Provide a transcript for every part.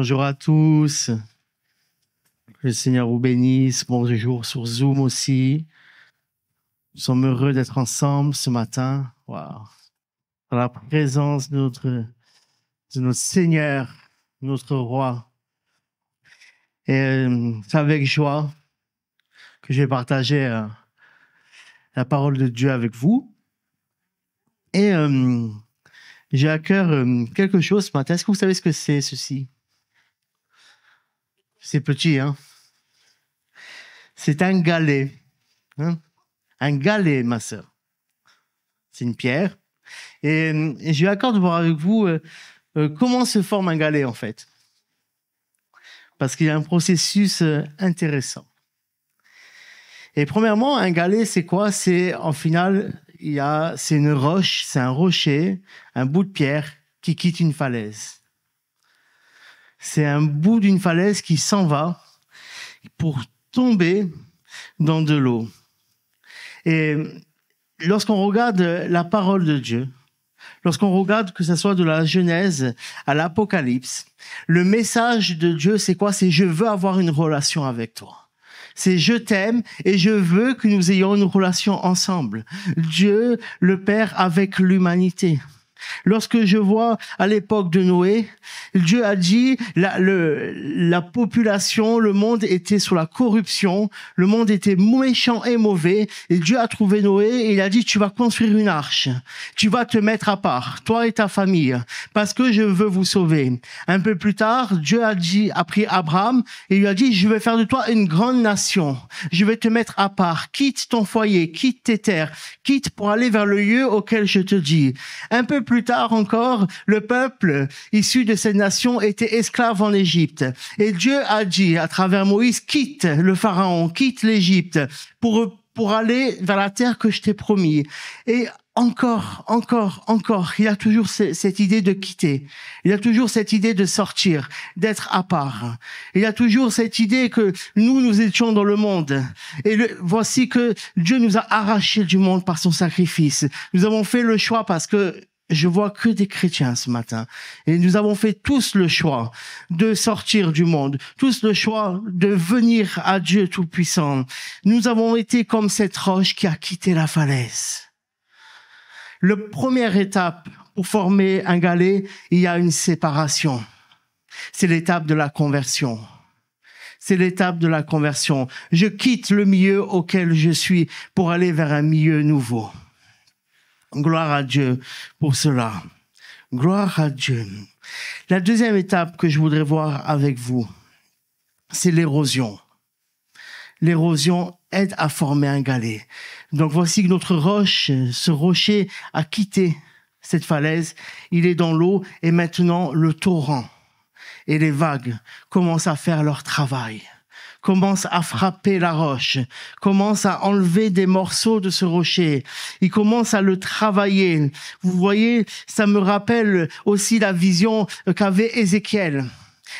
Bonjour à tous. Que le Seigneur vous bénisse. Bonjour sur Zoom aussi. Nous sommes heureux d'être ensemble ce matin. Wow. Dans la présence de notre Seigneur, notre Roi. Et c'est avec joie que je vais partager la parole de Dieu avec vous. Et j'ai à cœur quelque chose ce matin. Est-ce que vous savez ce que c'est, ceci? C'est petit, hein? C'est un galet. Hein? Un galet, ma sœur. C'est une pierre. Et j'ai à cœur de voir avec vous comment se forme un galet, en fait. Parce qu'il y a un processus intéressant. Et premièrement, un galet, c'est quoi? C'est, en final, c'est une roche, c'est un rocher, un bout de pierre qui quitte une falaise. C'est un bout d'une falaise qui s'en va pour tomber dans de l'eau. Et lorsqu'on regarde la parole de Dieu, lorsqu'on regarde que ce soit de la Genèse à l'Apocalypse, le message de Dieu, c'est quoi? C'est « je veux avoir une relation avec toi ». C'est « je t'aime et je veux que nous ayons une relation ensemble ». Dieu, le Père, avec l'humanité. Lorsque je vois à l'époque de Noé, Dieu a dit la population, le monde était sous la corruption, le monde était méchant et mauvais, et Dieu a trouvé Noé et il a dit tu vas construire une arche, tu vas te mettre à part, toi et ta famille, parce que je veux vous sauver. Un peu plus tard, Dieu a pris Abraham et lui a dit je vais faire de toi une grande nation, je vais te mettre à part, quitte ton foyer, quitte tes terres, quitte pour aller vers le lieu auquel je te dis. Un peu plus tard encore, le peuple issu de cette nation était esclave en Égypte. Et Dieu a dit à travers Moïse, quitte le Pharaon, quitte l'Égypte pour aller vers la terre que je t'ai promis. Et encore, il y a toujours cette idée de quitter. Il y a toujours cette idée de sortir, d'être à part. Il y a toujours cette idée que nous étions dans le monde. Et voici que Dieu nous a arrachés du monde par son sacrifice. Nous avons fait le choix parce que je vois que des chrétiens ce matin. Et nous avons fait tous le choix de sortir du monde, tous le choix de venir à Dieu Tout-Puissant. Nous avons été comme cette roche qui a quitté la falaise. La première étape pour former un galet, il y a une séparation. C'est l'étape de la conversion. C'est l'étape de la conversion. Je quitte le milieu auquel je suis pour aller vers un milieu nouveau. Gloire à Dieu pour cela. Gloire à Dieu. La deuxième étape que je voudrais voir avec vous, c'est l'érosion. L'érosion aide à former un galet. Donc voici que notre roche, ce rocher a quitté cette falaise. Il est dans l'eau et maintenant le torrent et les vagues commencent à faire leur travail. Commence à frapper la roche, commence à enlever des morceaux de ce rocher. Il commence à le travailler. Vous voyez, ça me rappelle aussi la vision qu'avait Ézéchiel.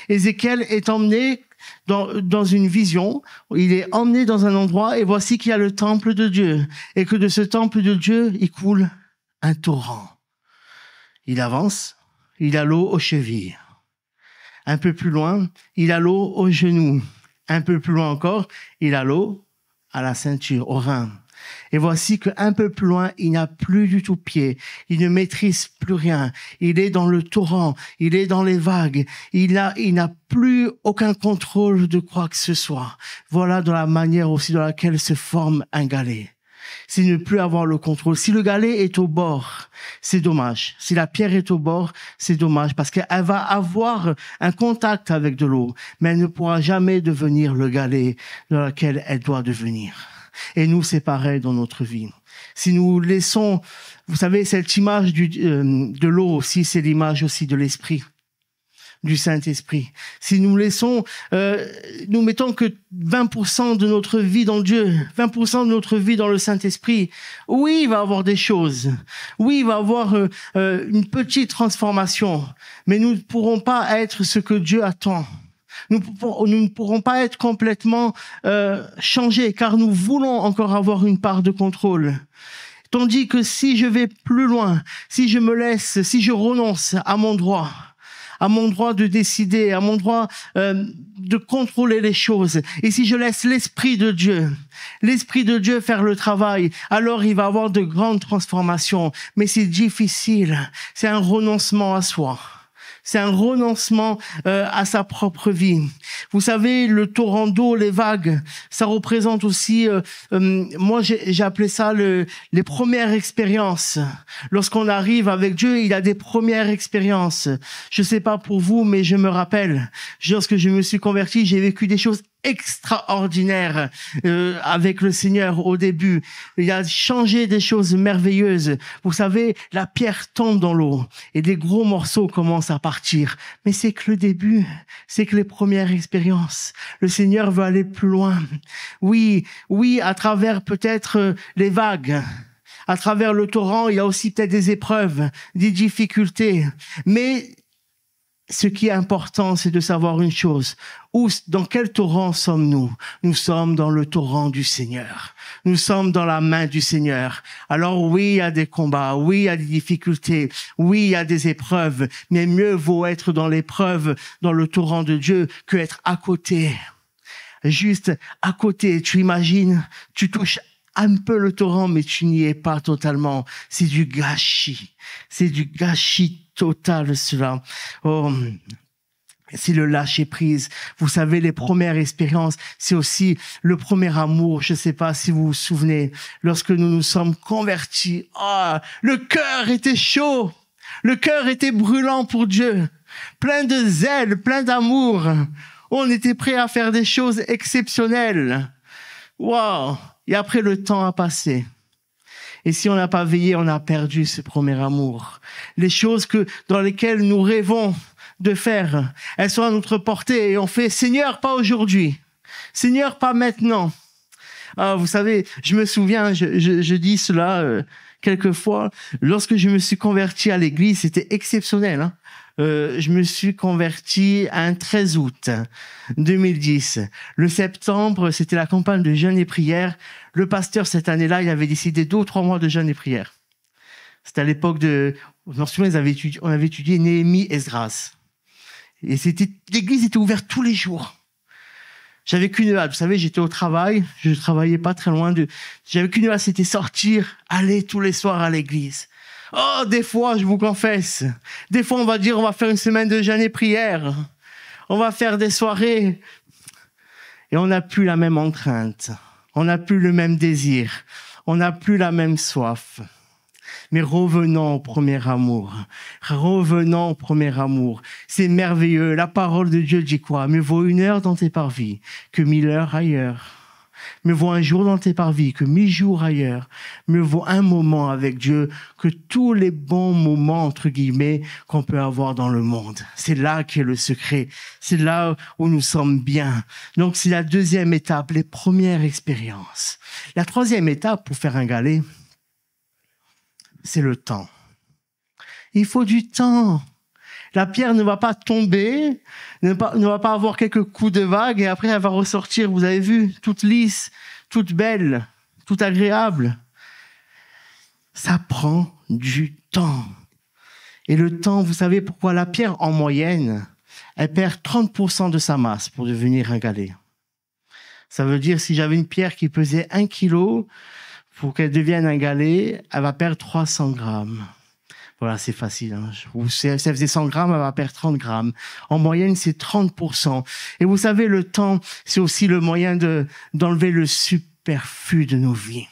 Ézéchiel est emmené dans une vision, il est emmené dans un endroit et voici qu'il y a le temple de Dieu et que de ce temple de Dieu, il coule un torrent. Il avance, il a l'eau aux chevilles. Un peu plus loin, il a l'eau aux genoux. Un peu plus loin encore, il a l'eau à la ceinture, au rein. Et voici qu'un peu plus loin, il n'a plus du tout pied. Il ne maîtrise plus rien. Il est dans le torrent. Il est dans les vagues. Il n'a plus aucun contrôle de quoi que ce soit. Voilà dans la manière aussi dans laquelle se forme un galet. C'est ne plus avoir le contrôle. Si le galet est au bord, c'est dommage. Si la pierre est au bord, c'est dommage parce qu'elle va avoir un contact avec de l'eau, mais elle ne pourra jamais devenir le galet dans lequel elle doit devenir. Et nous, c'est pareil dans notre vie. Si nous laissons, vous savez, cette image de l'eau aussi, c'est l'image aussi de l'esprit, du Saint-Esprit. Si nous laissons, nous mettons que 20% de notre vie dans Dieu, 20% de notre vie dans le Saint-Esprit, oui, il va y avoir des choses. Oui, il va y avoir une petite transformation. Mais nous ne pourrons pas être ce que Dieu attend. Nous ne pourrons pas être complètement changés, car nous voulons encore avoir une part de contrôle. Tandis que si je vais plus loin, si je me laisse, si je renonce à mon droit, à mon droit de décider, à mon droit de contrôler les choses. Et si je laisse l'Esprit de Dieu faire le travail, alors il va y avoir de grandes transformations. Mais c'est difficile. C'est un renoncement à soi. C'est un renoncement à sa propre vie. Vous savez, le torrent d'eau, les vagues, ça représente aussi, moi j'ai appelé ça les premières expériences. Lorsqu'on arrive avec Dieu, il y a des premières expériences. Je sais pas pour vous, mais je me rappelle, lorsque je me suis converti, j'ai vécu des choses extraordinaire avec le Seigneur au début. Il a changé des choses merveilleuses. Vous savez, la pierre tombe dans l'eau et des gros morceaux commencent à partir. Mais c'est que le début, c'est que les premières expériences. Le Seigneur veut aller plus loin. Oui, à travers peut-être les vagues. À travers le torrent, il y a aussi peut-être des épreuves, des difficultés. Mais ce qui est important, c'est de savoir une chose. Dans quel torrent sommes-nous? Nous sommes dans le torrent du Seigneur. Nous sommes dans la main du Seigneur. Alors oui, il y a des combats, oui, il y a des difficultés, oui, il y a des épreuves, mais mieux vaut être dans l'épreuve, dans le torrent de Dieu, que être à côté. Juste à côté, tu imagines, tu touches un peu le torrent, mais tu n'y es pas totalement. C'est du gâchis. C'est du gâchis total, cela. Oh, c'est le lâcher prise. Vous savez, les premières expériences, c'est aussi le premier amour. Je ne sais pas si vous vous souvenez, lorsque nous nous sommes convertis, le cœur était chaud. Le cœur était brûlant pour Dieu. Plein de zèle, plein d'amour. On était prêt à faire des choses exceptionnelles. Wow! Et après, le temps a passé. Et si on n'a pas veillé, on a perdu ce premier amour. Les choses dans lesquelles nous rêvons de faire, elles sont à notre portée et on fait « Seigneur, pas aujourd'hui. Seigneur, pas maintenant. » Vous savez, je me souviens, je dis cela quelquefois, lorsque je me suis converti à l'église, c'était exceptionnel, hein. Je me suis converti un 13 août 2010. Le septembre, c'était la campagne de jeûne et prière. Le pasteur, cette année-là, il avait décidé 2 ou 3 mois de jeûne et prière. C'était à l'époque je me souviens, on avait étudié Néhémie, Esdras. Et l'église était ouverte tous les jours. J'avais qu'une hâte. Vous savez, j'étais au travail. Je travaillais pas très loin j'avais qu'une hâte, c'était sortir, aller tous les soirs à l'église. Oh, des fois, je vous confesse, des fois, on va dire, on va faire une semaine de jeûne et prière. On va faire des soirées. Et on n'a plus la même entrainte. On n'a plus le même désir. On n'a plus la même soif. Mais revenons au premier amour. Revenons au premier amour. C'est merveilleux. La parole de Dieu dit quoi? Mieux vaut 1 heure dans tes parvis que 1000 heures ailleurs. Mieux vaut un jour dans tes parvis que 1000 jours ailleurs. Mieux vaut un moment avec Dieu que tous les bons moments, entre guillemets, qu'on peut avoir dans le monde. C'est là qu'est le secret. C'est là où nous sommes bien. Donc, c'est la deuxième étape, les premières expériences. La troisième étape pour faire un galet, c'est le temps. Il faut du temps. La pierre ne va pas tomber, ne va pas avoir quelques coups de vague et après elle va ressortir, vous avez vu, toute lisse, toute belle, toute agréable. Ça prend du temps. Et le temps, vous savez pourquoi la pierre, en moyenne, elle perd 30% de sa masse pour devenir un galet. Ça veut dire, si j'avais une pierre qui pesait 1 kilo, pour qu'elle devienne un galet, elle va perdre 300 grammes. Voilà, c'est facile. Hein. Ou si elle faisait 100 grammes, elle va perdre 30 grammes. En moyenne, c'est 30%. Et vous savez, le temps, c'est aussi le moyen d'enlever le superflu de nos vies.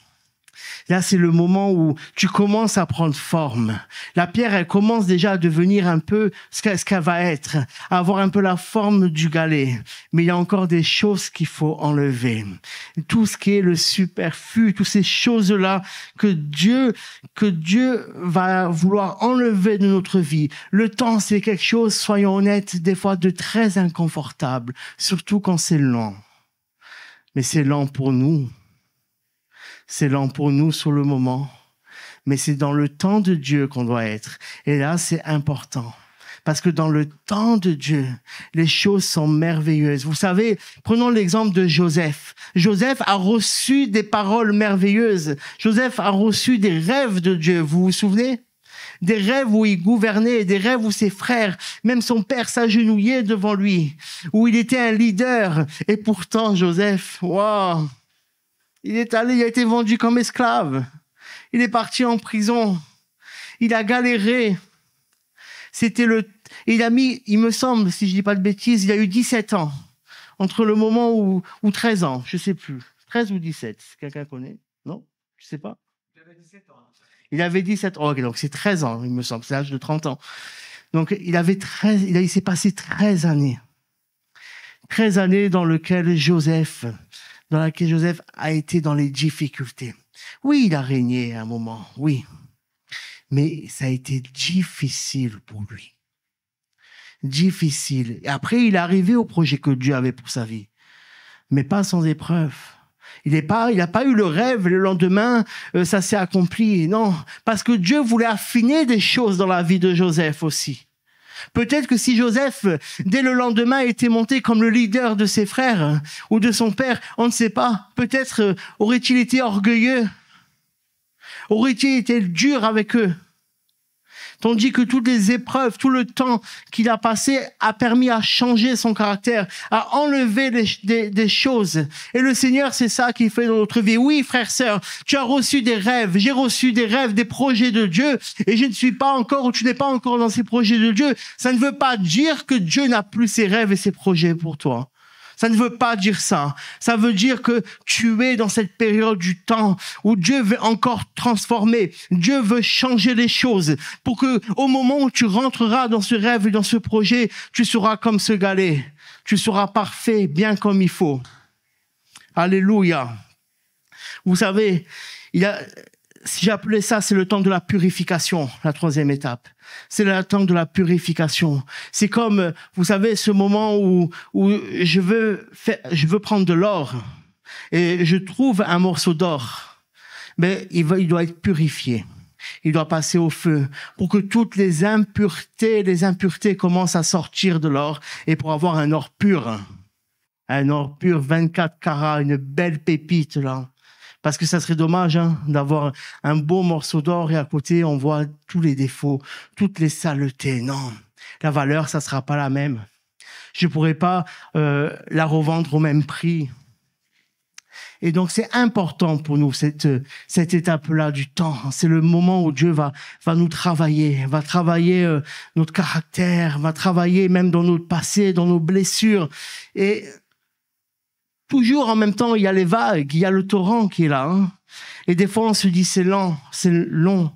Là, c'est le moment où tu commences à prendre forme. La pierre, elle commence déjà à devenir un peu ce qu'elle va être, à avoir un peu la forme du galet. Mais il y a encore des choses qu'il faut enlever. Tout ce qui est le superflu, toutes ces choses-là que Dieu va vouloir enlever de notre vie. Le temps, c'est quelque chose, soyons honnêtes, des fois de très inconfortable, surtout quand c'est lent. Mais c'est lent pour nous. C'est lent pour nous sur le moment, mais c'est dans le temps de Dieu qu'on doit être. Et là, c'est important. Parce que dans le temps de Dieu, les choses sont merveilleuses. Vous savez, prenons l'exemple de Joseph. Joseph a reçu des paroles merveilleuses. Joseph a reçu des rêves de Dieu. Vous vous souvenez? des rêves où il gouvernait, des rêves où ses frères, même son père s'agenouillait devant lui, où il était un leader. Et pourtant, Joseph, waouh, il a été vendu comme esclave. Il est parti en prison. Il a galéré. Il me semble, si je dis pas de bêtises, il a eu 17 ans. Entre le moment ou 13 ans, je sais plus. 13 ou 17, quelqu'un connaît? Non? Je sais pas. Il avait 17 ans. Il avait 17 ans. Ok, donc c'est 13 ans, il me semble. C'est l'âge de 30 ans. Donc, il s'est passé 13 années. 13 années dans laquelle Joseph a été dans les difficultés. Oui, il a régné à un moment, oui. Mais ça a été difficile pour lui. Difficile. Et après, il est arrivé au projet que Dieu avait pour sa vie. Mais pas sans épreuve. Il n'a pas eu le rêve, le lendemain, ça s'est accompli. Non, parce que Dieu voulait affiner des choses dans la vie de Joseph aussi. Peut-être que si Joseph, dès le lendemain, était monté comme le leader de ses frères ou de son père, on ne sait pas. Peut-être aurait-il été orgueilleux, aurait-il été dur avec eux. Tandis que toutes les épreuves, tout le temps qu'il a passé a permis à changer son caractère, à enlever des choses. Et le Seigneur, c'est ça qu'il fait dans notre vie. Oui, frère, sœur, tu as reçu des rêves. J'ai reçu des rêves, des projets de Dieu. Et je ne suis pas encore, ou tu n'es pas encore dans ces projets de Dieu. Ça ne veut pas dire que Dieu n'a plus ses rêves et ses projets pour toi. Ça ne veut pas dire ça. Ça veut dire que tu es dans cette période du temps où Dieu veut encore transformer. Dieu veut changer les choses pour que, au moment où tu rentreras dans ce rêve et dans ce projet, tu seras comme ce galet. Tu seras parfait, bien comme il faut. Alléluia. Vous savez, si j'appelais ça, c'est le temps de la purification, la troisième étape. C'est le temps de la purification. C'est comme, vous savez, ce moment où je veux prendre de l'or et je trouve un morceau d'or. Mais il doit être purifié. Il doit passer au feu pour que toutes les impuretés commencent à sortir de l'or et pour avoir un or pur. Un or pur, 24 carats, une belle pépite, là. Parce que ça serait dommage d'avoir un beau morceau d'or et à côté, on voit tous les défauts, toutes les saletés. Non, la valeur, ça sera pas la même. Je pourrais pas la revendre au même prix. Et donc, c'est important pour nous, cette étape-là du temps. C'est le moment où Dieu va nous travailler, va travailler notre caractère, va travailler même dans notre passé, dans nos blessures. Et toujours en même temps, il y a les vagues, il y a le torrent qui est là. Et des fois, on se dit, c'est lent, c'est long.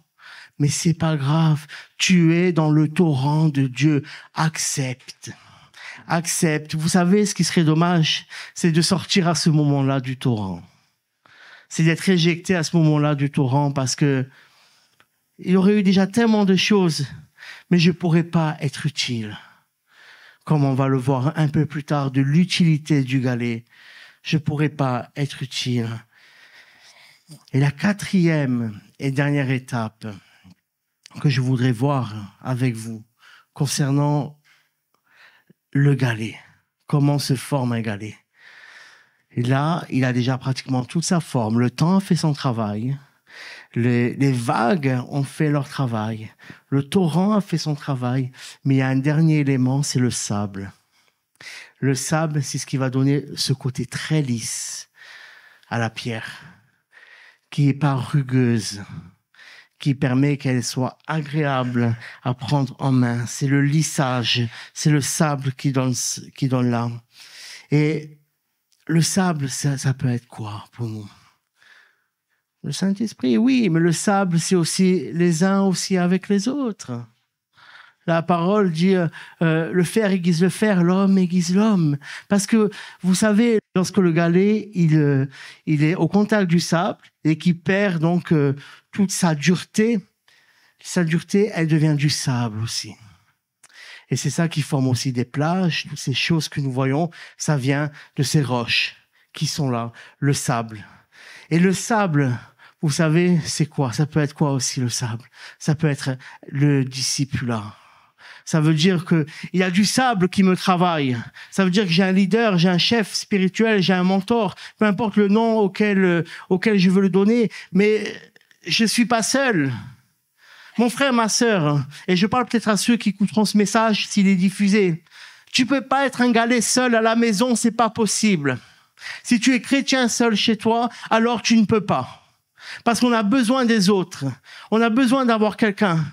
Mais c'est pas grave. Tu es dans le torrent de Dieu. Accepte. Accepte. Vous savez, ce qui serait dommage, c'est de sortir à ce moment-là du torrent. C'est d'être éjecté à ce moment-là du torrent parce que il y aurait eu déjà tellement de choses, mais je pourrais pas être utile. Comme on va le voir un peu plus tard, de l'utilité du galet. Je pourrais pas être utile. Et la quatrième et dernière étape que je voudrais voir avec vous concernant le galet. Comment se forme un galet? Et là, il a déjà pratiquement toute sa forme. Le temps a fait son travail. Les vagues ont fait leur travail. Le torrent a fait son travail. Mais il y a un dernier élément, c'est le sable. Le sable, c'est ce qui va donner ce côté très lisse à la pierre, qui est pas rugueuse, qui permet qu'elle soit agréable à prendre en main. C'est le lissage, c'est le sable qui donne là. Et le sable, ça peut être quoi pour nous? Le Saint-Esprit, oui, mais le sable, c'est aussi les uns aussi avec les autres. La parole dit le fer aiguise le fer, l'homme aiguise l'homme. Parce que, vous savez, lorsque le galet, il est au contact du sable et qu'il perd donc toute sa dureté, elle devient du sable aussi. Et c'est ça qui forme aussi des plages, toutes ces choses que nous voyons, ça vient de ces roches qui sont là, le sable. Et le sable, vous savez, c'est quoi? Ça peut être quoi aussi le sable? Ça peut être le discipulat. Ça veut dire que il y a du sable qui me travaille. Ça veut dire que j'ai un leader, j'ai un chef spirituel, j'ai un mentor, peu importe le nom auquel je veux le donner, mais je suis pas seul. Mon frère, ma sœur, et je parle peut-être à ceux qui écouteront ce message s'il est diffusé, tu peux pas être un galet seul à la maison, c'est pas possible. Si tu es chrétien seul chez toi, alors tu ne peux pas. Parce qu'on a besoin des autres. On a besoin d'avoir quelqu'un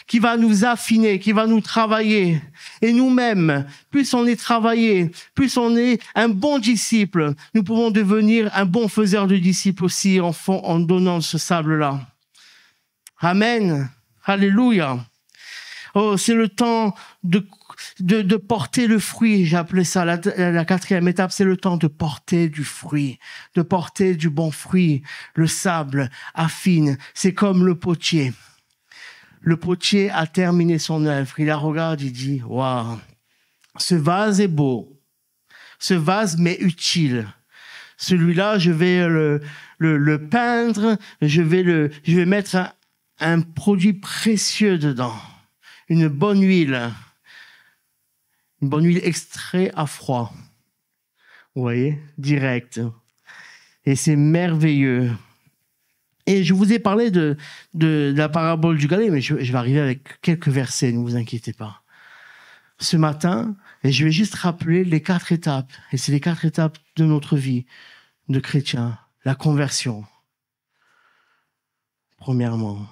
qui va nous affiner, qui va nous travailler. Et nous-mêmes, plus on est travaillé, plus on est un bon disciple, nous pouvons devenir un bon faiseur de disciples aussi en donnant ce sable-là. Amen. Alléluia. Oh, c'est le temps de porter le fruit. J'ai appelé ça la 4e étape, c'est le temps de porter du fruit, de porter du bon fruit. Le sable affine. C'est comme le potier. Le potier a terminé son œuvre. Il la regarde, il dit, waouh, ce vase est beau. Ce vase m'est utile. Celui-là, je vais le peindre. Je vais mettre un produit précieux dedans. Une bonne huile extrait à froid. Vous voyez, direct. Et c'est merveilleux. Et je vous ai parlé de la parabole du galet, mais je vais arriver avec quelques versets, ne vous inquiétez pas. Ce matin, et je vais juste rappeler les 4 étapes, et c'est les 4 étapes de notre vie de chrétien. La conversion. Premièrement,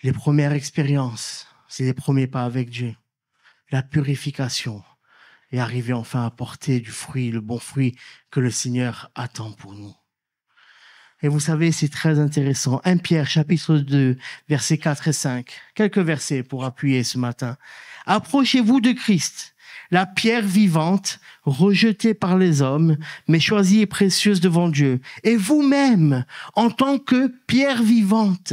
les premières expériences. C'est les premiers pas avec Dieu. La purification. Et arriver enfin à porter du fruit, le bon fruit que le Seigneur attend pour nous. Et vous savez, c'est très intéressant. 1 Pierre, chapitre 2, versets 4 et 5. Quelques versets pour appuyer ce matin. Approchez-vous de Christ, la pierre vivante, rejetée par les hommes, mais choisie et précieuse devant Dieu. Et vous-même, en tant que pierre vivante,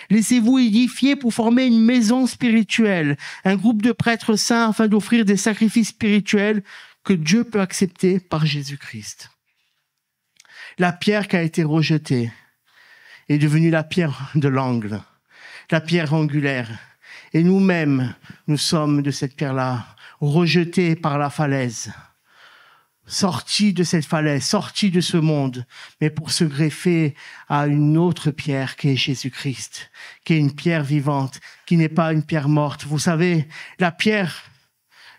laissez-vous édifier pour former une maison spirituelle, un groupe de prêtres saints afin d'offrir des sacrifices spirituels que Dieu peut accepter par Jésus-Christ. La pierre qui a été rejetée est devenue la pierre de l'angle, la pierre angulaire. Et nous-mêmes, nous sommes de cette pierre-là, rejetés par la falaise, sortis de cette falaise, sortis de ce monde, mais pour se greffer à une autre pierre qui est Jésus-Christ, qui est une pierre vivante, qui n'est pas une pierre morte. Vous savez, la pierre,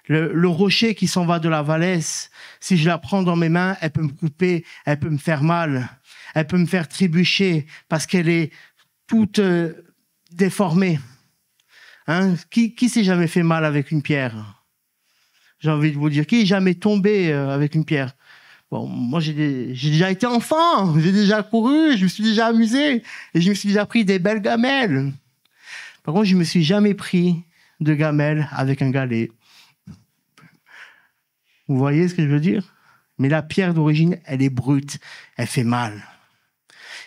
le rocher qui s'en va de la falaise, si je la prends dans mes mains, elle peut me couper, elle peut me faire mal, elle peut me faire trébucher parce qu'elle est toute déformée. Hein? Qui s'est jamais fait mal avec une pierre? J'ai envie de vous dire, qui est jamais tombé avec une pierre? Bon, moi j'ai déjà été enfant, j'ai déjà couru, je me suis déjà amusé et je me suis déjà pris des belles gamelles. Par contre, je me suis jamais pris de gamelle avec un galet. Vous voyez ce que je veux dire? Mais la pierre d'origine, elle est brute, elle fait mal.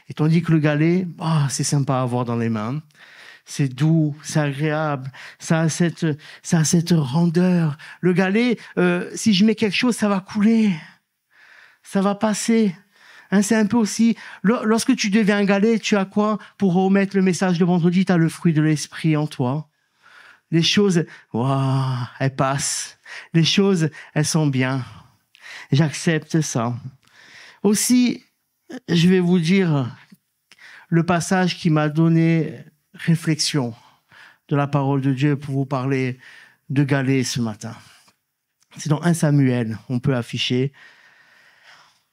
Et tandis que le galet, c'est sympa à avoir dans les mains. C'est doux, c'est agréable, ça a cette rondeur. Le galet, si je mets quelque chose, ça va couler, ça va passer. Hein, c'est un peu aussi, lorsque tu deviens un galet, tu as quoi? Pour remettre le message de vendredi, tu as le fruit de l'esprit en toi. Les choses, elles passent. Les choses, elles sont bien. J'accepte ça. Aussi, je vais vous dire le passage qui m'a donné réflexion de la parole de Dieu pour vous parler de galet ce matin. C'est dans 1 Samuel, on peut afficher.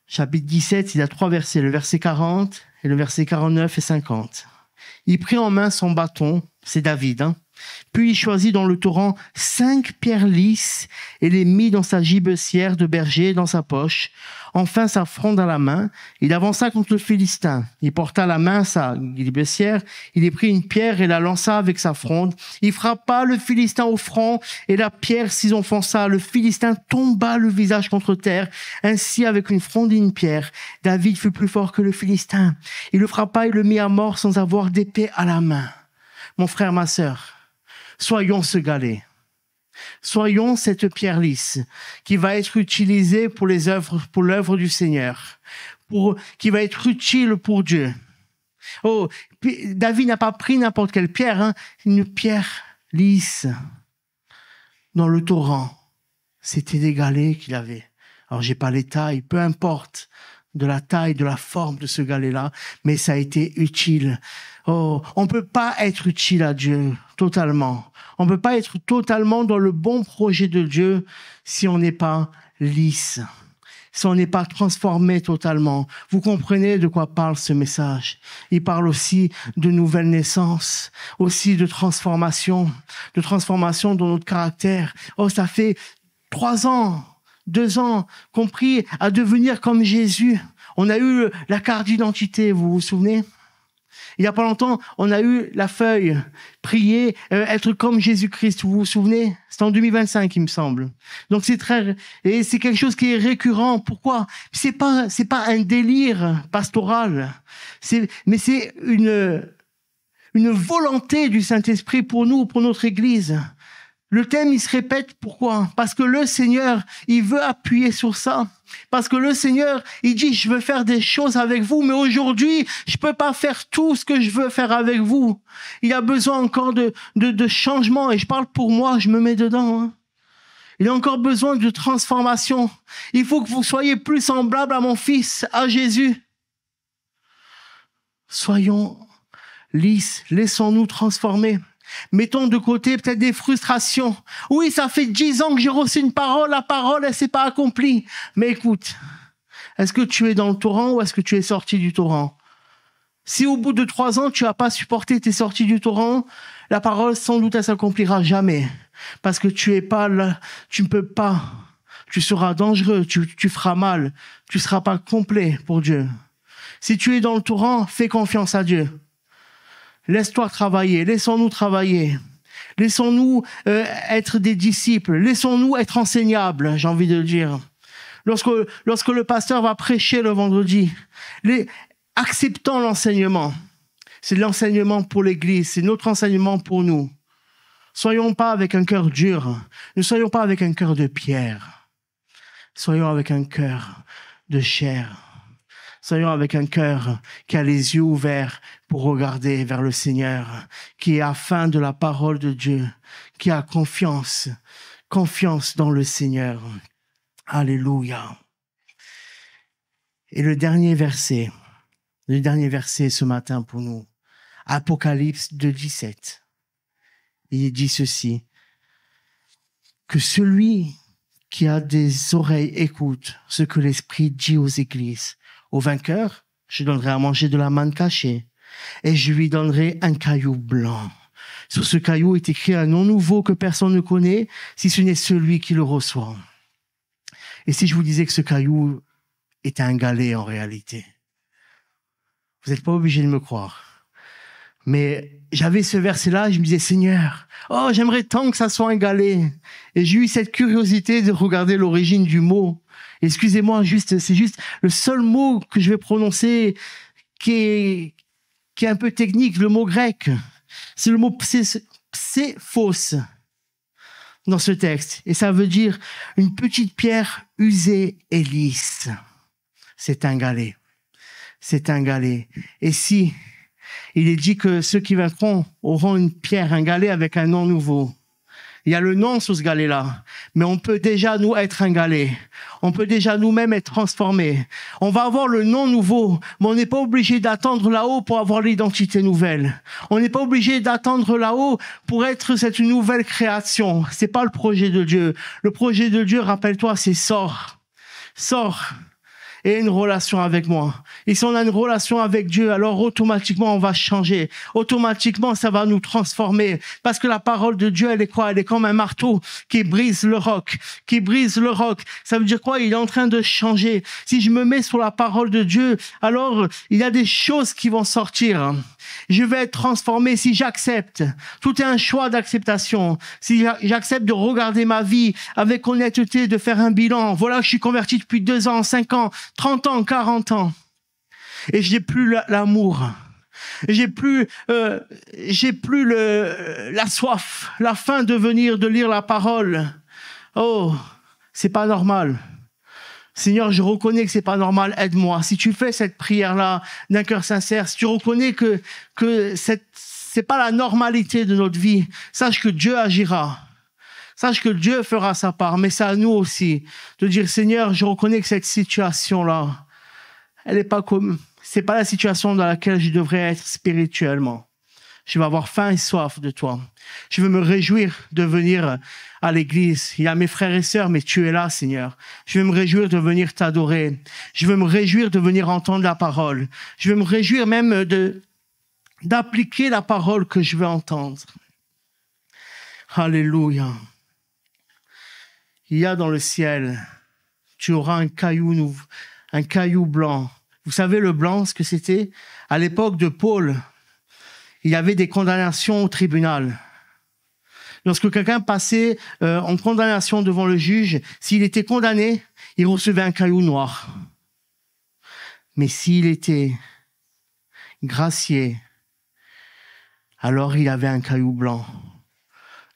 Chapitre 17, il y a 3 versets, le verset 40 et le verset 49 et 50. Il prit en main son bâton, c'est David, puis il choisit dans le torrent 5 pierres lisses et les mit dans sa gibecière de berger dans sa poche. Enfin sa fronde à la main, il avança contre le Philistin. Il porta à la main sa gibecière, il y prit une pierre et la lança avec sa fronde. Il frappa le Philistin au front et la pierre s'y enfonça. Le Philistin tomba le visage contre terre. Ainsi avec une fronde et une pierre, David fut plus fort que le Philistin. Il le frappa et le mit à mort sans avoir d'épée à la main. Mon frère, ma sœur, soyons ce galet. Soyons cette pierre lisse qui va être utilisée pour l'œuvre du Seigneur, qui va être utile pour Dieu. Oh, David n'a pas pris n'importe quelle pierre, une pierre lisse dans le torrent. C'était des galets qu'il avait. Alors, j'ai pas les tailles, peu importe de la taille, de la forme de ce galet-là, mais ça a été utile. Oh, on peut pas être utile à Dieu totalement. On ne peut pas être totalement dans le bon projet de Dieu si on n'est pas lisse, si on n'est pas transformé totalement. Vous comprenez de quoi parle ce message? Il parle aussi de nouvelle naissance, aussi de transformation dans notre caractère. Oh, ça fait 3 ans, 2 ans qu'on prie à devenir comme Jésus. On a eu la carte d'identité, vous vous souvenez? Il n'y a pas longtemps, on a eu la feuille, prier, être comme Jésus-Christ, vous vous souvenez? C'est en 2025, il me semble. Donc c'est quelque chose qui est récurrent. Pourquoi? C'est pas un délire pastoral. Mais c'est une volonté du Saint-Esprit pour nous, pour notre Église. Le thème, il se répète. Pourquoi? Parce que le Seigneur, il veut appuyer sur ça. Parce que le Seigneur, il dit, je veux faire des choses avec vous, mais aujourd'hui, je peux pas faire tout ce que je veux faire avec vous. Il y a besoin encore de changement. Et je parle pour moi, je me mets dedans. Hein. Il y a encore besoin de transformation. Il faut que vous soyez plus semblables à mon Fils, à Jésus. Soyons lisses, laissons-nous transformer. Mettons de côté peut-être des frustrations. Oui, ça fait 10 ans que j'ai reçu une parole, la parole, elle s'est pas accomplie. Mais écoute, est-ce que tu es dans le torrent ou est-ce que tu es sorti du torrent? Si au bout de 3 ans, tu n'as pas supporté, tu es sorti du torrent, la parole, sans doute, elle s'accomplira jamais. Parce que tu es pas là, tu ne peux pas. Tu seras dangereux, tu feras mal, tu seras pas complet pour Dieu. Si tu es dans le torrent, fais confiance à Dieu. Laisse-toi travailler, laissons-nous travailler. Laissons-nous être des disciples, laissons-nous être enseignables, j'ai envie de le dire. Lorsque le pasteur va prêcher le vendredi, acceptons l'enseignement. C'est l'enseignement pour l'Église, c'est notre enseignement pour nous. Soyons pas avec un cœur dur, ne soyons pas avec un cœur de pierre. Soyons avec un cœur de chair. Soyons avec un cœur qui a les yeux ouverts pour regarder vers le Seigneur, qui est à faim de la parole de Dieu, qui a confiance dans le Seigneur. Alléluia. Et le dernier verset ce matin pour nous, Apocalypse 2:17. Il dit ceci, que celui qui a des oreilles écoute ce que l'Esprit dit aux églises. Au vainqueur, je donnerai à manger de la manne cachée et je lui donnerai un caillou blanc. Sur ce caillou est écrit un nom nouveau que personne ne connaît, si ce n'est celui qui le reçoit. Et si je vous disais que ce caillou est un galet en réalité? Vous n'êtes pas obligé de me croire. Mais j'avais ce verset-là, je me disais, Seigneur, oh, j'aimerais tant que ça soit un galet. Et j'ai eu cette curiosité de regarder l'origine du mot. Excusez-moi, c'est juste le seul mot que je vais prononcer qui est un peu technique, le mot grec. C'est le mot pséphos dans ce texte. Et ça veut dire une petite pierre usée et lisse. C'est un galet. C'est un galet. Et si il est dit que ceux qui vaincront auront une pierre, un galet avec un nom nouveau. Il y a le nom sur ce galet-là, mais on peut déjà nous être un galet. On peut déjà nous-mêmes être transformés. On va avoir le nom nouveau, mais on n'est pas obligé d'attendre là-haut pour avoir l'identité nouvelle. On n'est pas obligé d'attendre là-haut pour être cette nouvelle création. C'est pas le projet de Dieu. Le projet de Dieu, rappelle-toi, c'est sors et une relation avec moi. Et si on a une relation avec Dieu, alors automatiquement, on va changer. Automatiquement, ça va nous transformer. Parce que la parole de Dieu, elle est quoi? Elle est comme un marteau qui brise le roc. Qui brise le roc. Ça veut dire quoi? Il est en train de changer. Si je me mets sur la parole de Dieu, alors il y a des choses qui vont sortir. Je vais être transformé si j'accepte. Tout est un choix d'acceptation. Si j'accepte de regarder ma vie avec honnêteté, de faire un bilan. Voilà, je suis converti depuis 2 ans, 5 ans, 30 ans, 40 ans. Et j'ai plus l'amour. J'ai plus la soif, la faim de lire la parole. Oh, c'est pas normal. Seigneur, je reconnais que c'est pas normal, aide-moi. Si tu fais cette prière-là d'un cœur sincère, si tu reconnais que c'est pas la normalité de notre vie, sache que Dieu agira. Sache que Dieu fera sa part, mais c'est à nous aussi de dire, Seigneur, je reconnais que cette situation-là, c'est pas la situation dans laquelle je devrais être spirituellement. Je vais avoir faim et soif de toi. Je veux me réjouir de venir à l'église. Il y a mes frères et sœurs, mais tu es là, Seigneur. Je veux me réjouir de venir t'adorer. Je veux me réjouir de venir entendre la parole. Je veux me réjouir même d'appliquer la parole que je veux entendre. Alléluia. Il y a dans le ciel, tu auras un caillou blanc. Vous savez le blanc, ce que c'était? À l'époque de Paul, il y avait des condamnations au tribunal. Lorsque quelqu'un passait en condamnation devant le juge, s'il était condamné, il recevait un caillou noir. Mais s'il était gracié, alors il avait un caillou blanc.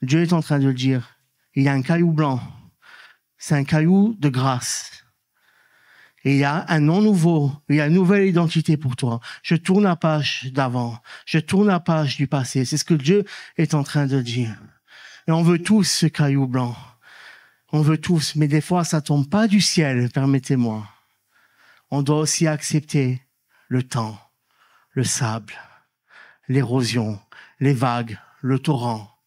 Dieu est en train de le dire. Il y a un caillou blanc. C'est un caillou de grâce. Et il y a un nom nouveau, il y a une nouvelle identité pour toi. Je tourne la page d'avant, je tourne la page du passé. C'est ce que Dieu est en train de dire. Et on veut tous ce caillou blanc. On veut tous, mais des fois ça tombe pas du ciel, permettez-moi. On doit aussi accepter le temps, le sable, l'érosion, les vagues, le torrent,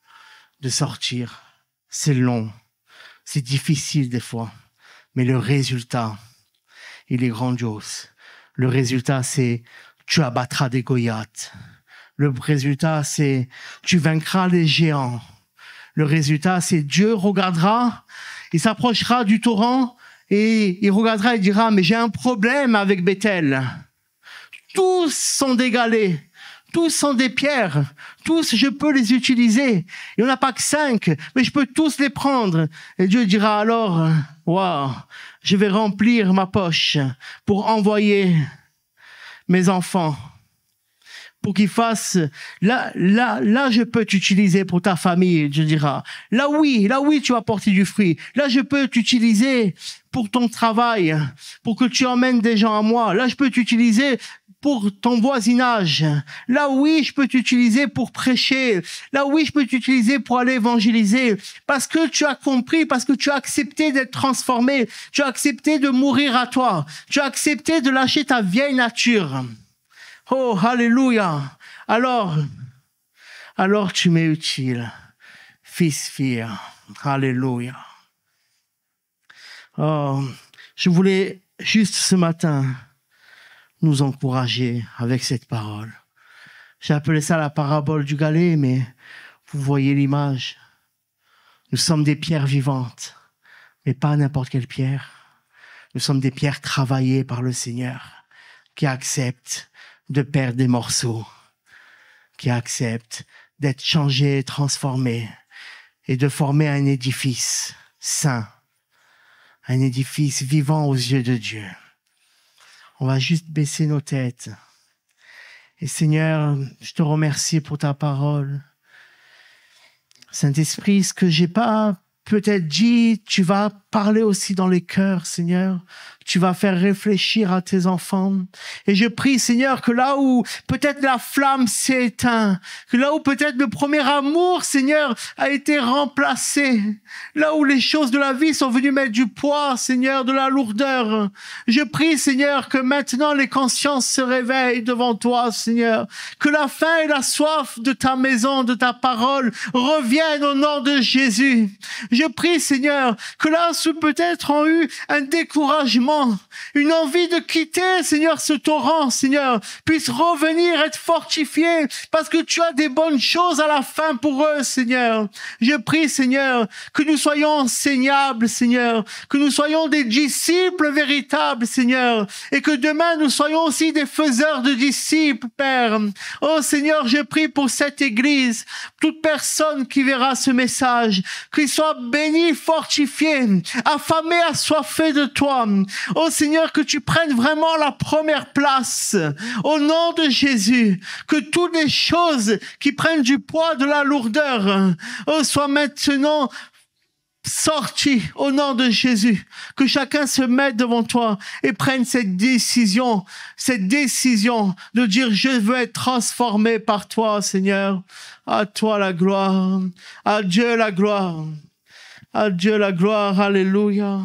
de sortir. C'est long, c'est difficile des fois, mais le résultat, il est grandiose. Le résultat, c'est tu abattras des Goliaths. Le résultat, c'est tu vaincras les géants. Le résultat, c'est Dieu regardera, il s'approchera du torrent et il regardera et dira, mais j'ai un problème avec Bethel. Tous sont d'égalés. Tous sont des pierres. Tous, je peux les utiliser. Il n'y en a pas que 5, mais je peux tous les prendre. Et Dieu dira alors, waouh, je vais remplir ma poche pour envoyer mes enfants. Pour qu'ils fassent, là, je peux t'utiliser pour ta famille, Dieu dira. Là, oui, tu vas porter du fruit. Là, je peux t'utiliser pour ton travail, pour que tu emmènes des gens à moi. Là, je peux t'utiliser pour ton voisinage. Là, oui, je peux t'utiliser pour prêcher. Là, oui, je peux t'utiliser pour aller évangéliser. Parce que tu as compris, parce que tu as accepté d'être transformé. Tu as accepté de mourir à toi. Tu as accepté de lâcher ta vieille nature. Oh, alléluia. Alors tu m'es utile. Fils, fille. Alléluia. Oh, je voulais juste ce matin nous encourager avec cette parole. J'ai appelé ça la parabole du galet, mais vous voyez l'image. Nous sommes des pierres vivantes, mais pas n'importe quelle pierre. Nous sommes des pierres travaillées par le Seigneur, qui acceptent de perdre des morceaux, qui acceptent d'être changés, transformés, et de former un édifice saint, un édifice vivant aux yeux de Dieu. On va juste baisser nos têtes. Et Seigneur, je te remercie pour ta parole. Saint-Esprit, ce que j'ai pas peut-être dit, tu vas parler aussi dans les cœurs, Seigneur. Tu vas faire réfléchir à tes enfants. Et je prie, Seigneur, que là où peut-être la flamme s'est éteinte, que là où peut-être le premier amour, Seigneur, a été remplacé, là où les choses de la vie sont venues mettre du poids, Seigneur, de la lourdeur, je prie, Seigneur, que maintenant les consciences se réveillent devant toi, Seigneur, que la faim et la soif de ta maison, de ta parole reviennent au nom de Jésus. Je prie, Seigneur, que là où peut-être ont eu un découragement, une envie de quitter, Seigneur, ce torrent, Seigneur, puisse revenir être fortifié parce que tu as des bonnes choses à la fin pour eux, Seigneur. Je prie, Seigneur, que nous soyons enseignables, Seigneur, que nous soyons des disciples véritables, Seigneur, et que demain nous soyons aussi des faiseurs de disciples, Père. Oh, Seigneur, je prie pour cette église, toute personne qui verra ce message, qu'il soit béni, fortifié, affamé, assoiffé de toi. Oh Seigneur, que tu prennes vraiment la première place au nom de Jésus, que toutes les choses qui prennent du poids, de la lourdeur, soient maintenant sorties au nom de Jésus, que chacun se mette devant toi et prenne cette décision de dire je veux être transformé par toi, Seigneur. À toi la gloire, à Dieu la gloire, à Dieu la gloire, alléluia.